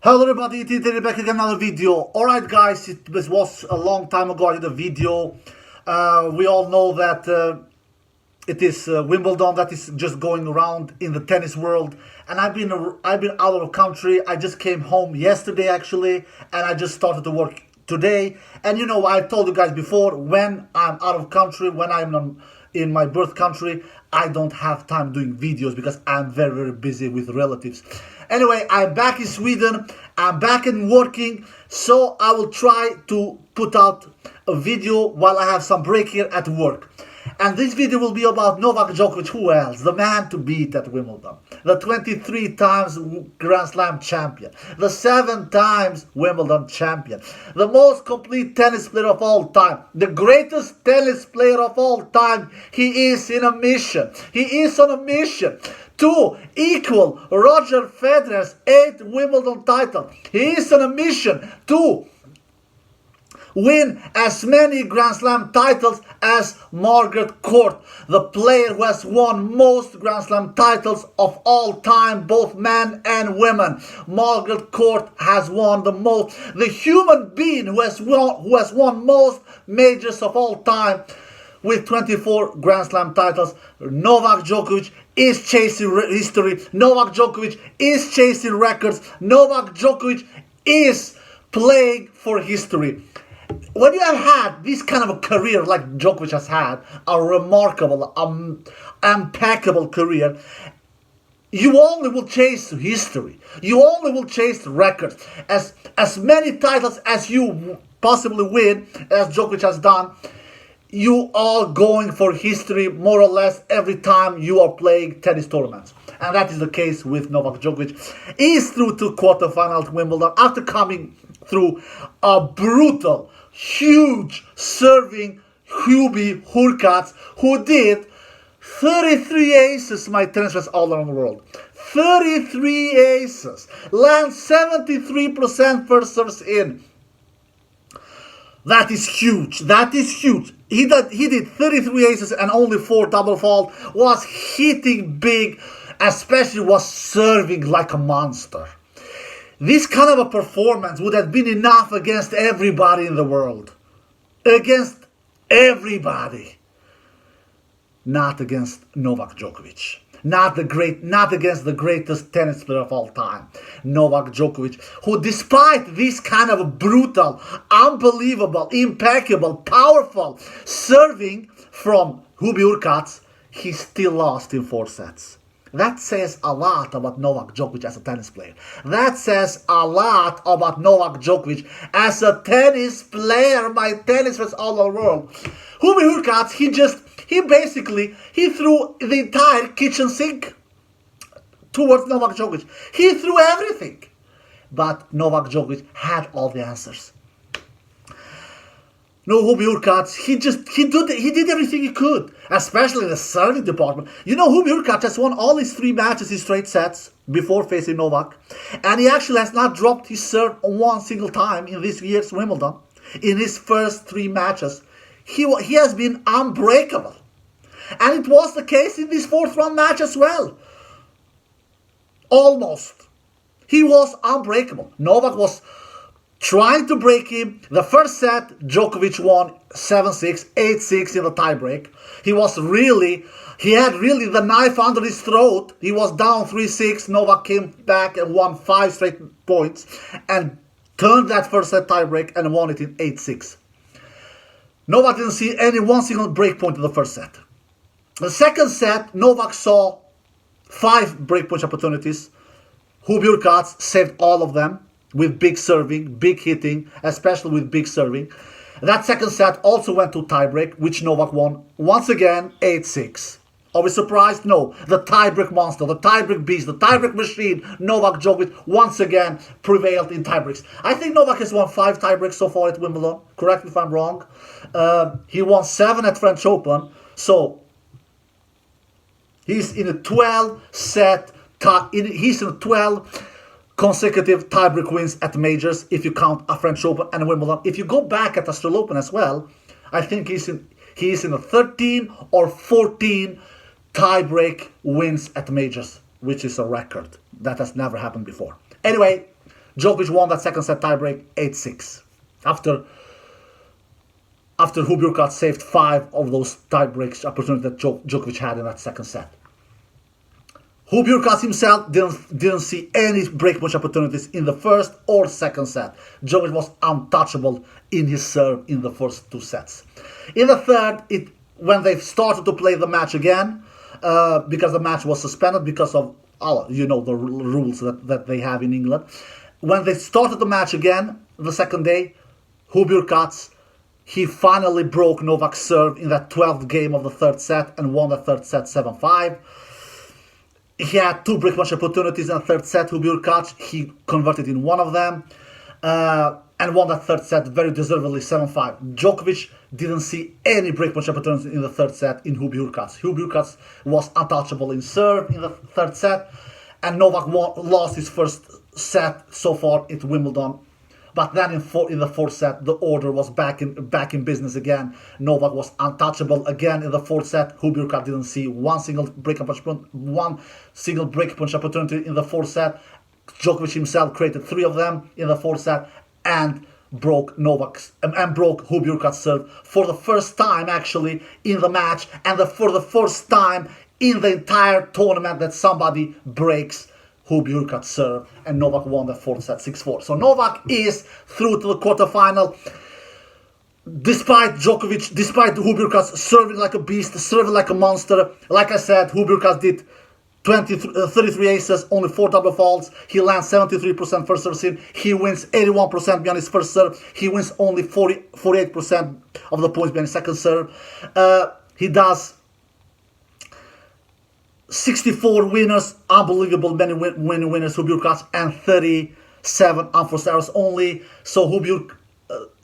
Hello everybody, today back again another video. Alright guys, it was a long time ago I did a video. We all know that it is Wimbledon that is just going around in the tennis world, and I've been out of the country. I just came home yesterday actually, and I just started to work today. And you know, I told you guys before, when I'm out of country, when I'm in my birth country, I don't have time doing videos because I'm very busy with relatives. Anyway, I'm back in Sweden, I'm back and working, so I will try to put out a video while I have some break here at work. And this video will be about Novak Djokovic. Who else? The man to beat at Wimbledon. The 23 times Grand Slam champion. The 7 times Wimbledon champion. The most complete tennis player of all time. The greatest tennis player of all time. He is in a mission. He is on a mission to equal Roger Federer's 8th Wimbledon title. He is on a mission to win as many Grand Slam titles as Margaret Court, the player who has won most Grand Slam titles of all time, both men and women. Margaret Court has won the most. The human being who has won most majors of all time, with 24 Grand Slam titles. Novak Djokovic is chasing history. Novak Djokovic is chasing records. Novak Djokovic is playing for history. When you have had this kind of a career like Djokovic has had, a remarkable, impeccable career, you only will chase history. You only will chase records. As many titles as you possibly win, as Djokovic has done, you are going for history more or less every time you are playing tennis tournaments. And that is the case with Novak Djokovic. He is through to quarterfinals at Wimbledon after coming through a brutal, huge serving Hurkacz, who did 33 aces, my tennis fans all around the world. 33 aces. Lands 73% first serves in. That is huge. That is huge. He did 33 aces and only 4 double fault. Was hitting big, especially was serving like a monster. This kind of a performance would have been enough against everybody in the world. Against everybody. Not against Novak Djokovic. Not against the greatest tennis player of all time, Novak Djokovic, who despite this kind of brutal, unbelievable, impeccable, powerful serving from Hurkacz, he still lost in 4 sets. That says a lot about Novak Djokovic as a tennis player. That says a lot about Novak Djokovic as a tennis player, my tennis fans all over the world. Hurkacz, he threw the entire kitchen sink towards Novak Djokovic. He threw everything. But Novak Djokovic had all the answers. No, Hurkacz, he did everything he could, especially in the serving department. You know, Hurkacz has won all his 3 matches in straight sets before facing Novak, and he actually has not dropped his serve one single time in this year's Wimbledon. In his first 3 matches, he has been unbreakable, and it was the case in this 4th round match as well. Almost, he was unbreakable. Novak was trying to break him. The first set, Djokovic won 7-6, 8-6 in the tiebreak. He had really the knife under his throat. He was down 3-6. Novak came back and won 5 straight points and turned that first set tiebreak and won it in 8-6. Novak didn't see one single break point in the first set. The second set, Novak saw 5 breakpoint opportunities. Hurkacz saved all of them with big serving, big hitting, especially with big serving. That second set also went to tiebreak, which Novak won once again 8-6. Are we surprised? No. The tiebreak monster, the tiebreak beast, the tiebreak machine, Novak Djokovic once again prevailed in tiebreaks. I think Novak has won 5 tiebreaks so far at Wimbledon. Correct me if I'm wrong. He won 7 at French Open. So he's in a 12 consecutive tiebreak wins at majors, if you count a French Open and a Wimbledon. If you go back at Australian Open as well, I think he's in a 13 or 14 tiebreak wins at majors, which is a record that has never happened before. Anyway, Djokovic won that second set tiebreak 8-6 after Hurkacz saved 5 of those tiebreaks opportunities that Djokovic had in that second set. Hurkacz himself didn't see any break point opportunities in the first or second set. Djokovic was untouchable in his serve in the first 2 sets. In the third, when they started to play the match again, because the match was suspended because of the rules that they have in England. When they started the match again, the second day, Hurkacz, he finally broke Novak's serve in that 12th game of the third set and won the third set 7-5. He had 2 break point opportunities in the third set, Hurkacz. He converted in one of them and won that third set very deservedly 7-5. Djokovic didn't see any break point opportunities in the third set in Hurkacz. Hurkacz was untouchable in serve in the third set, and Novak lost his first set so far at Wimbledon. But then in the fourth set, the order was back in business again. Novak was untouchable again in the fourth set. Hurkacz didn't see one single break point opportunity in the fourth set. Djokovic himself created 3 of them in the fourth set and broke Hurkacz's serve for the first time actually in the match, and for the first time in the entire tournament that somebody breaks Hurkacz's serve, and Novak won the fourth set 6-4. So Novak is through to the quarterfinal. Despite Hurkacz serving like a beast, serving like a monster. Like I said, Hurkacz did 33 aces, only 4 double faults. He lands 73% first serve in. He wins 81% behind his first serve. He wins only 48% of the points behind his second serve. He does 64 winners, unbelievable many winners, Hurkacz, and 37 unforced errors only. So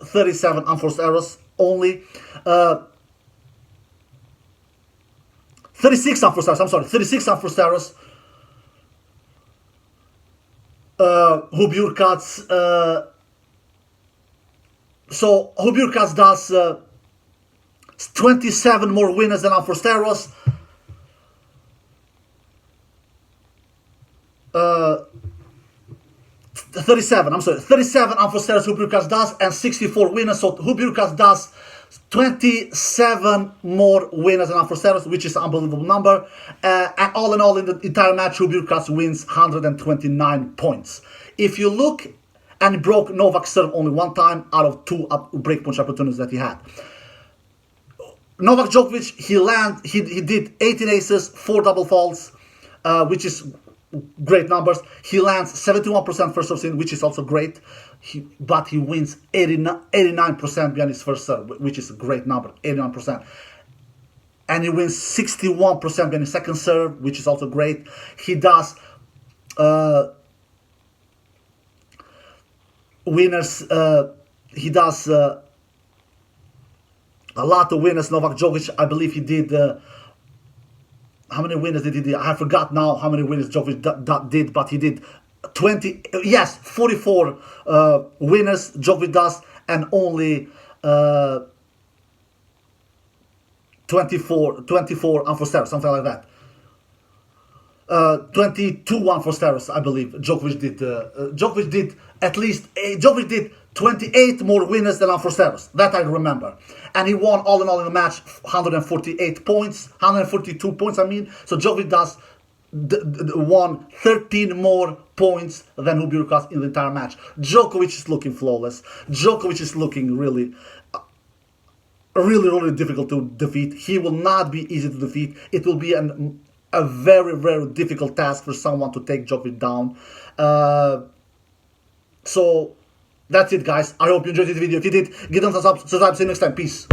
37 unforced errors only. 36 unforced errors, 36 unforced errors. Hurkacz, so Hurkacz does 27 more winners than unforced errors. 37 unforced errors Hurkacz does, and 64 winners. So Hurkacz does 27 more winners than unforced errors, which is an unbelievable number. And all in all, in the entire match, Hurkacz wins 129 points. If you look, and he broke Novak's serve only 1 time out of 2 break point opportunities that he had. Novak Djokovic, he did 18 aces, 4 double faults, which is great numbers. He lands 71% first serve in, which is also great. But he wins 89% behind his first serve, which is a great number, 89%. And he wins 61% behind his second serve, which is also great. He does winners. He does a lot of winners. Novak Djokovic, I believe he did. How many winners did he do? I forgot now how many winners Djokovic did, but he did 44 winners Djokovic does, and only 24 unforced errors, something like that. 22 unforced errors, I believe. Djokovic did 28 more winners than unforced errors. That I remember. And he won all in all in the match 142 points. I mean. So Djokovic won 13 more points than Hurkacz in the entire match. Djokovic is looking flawless. Djokovic is looking really difficult to defeat. He will not be easy to defeat. It will be a very, very difficult task for someone to take Djokovic down. So that's it, guys. I hope you enjoyed this video. If you did, give them a thumbs up, subscribe. See you next time. Peace.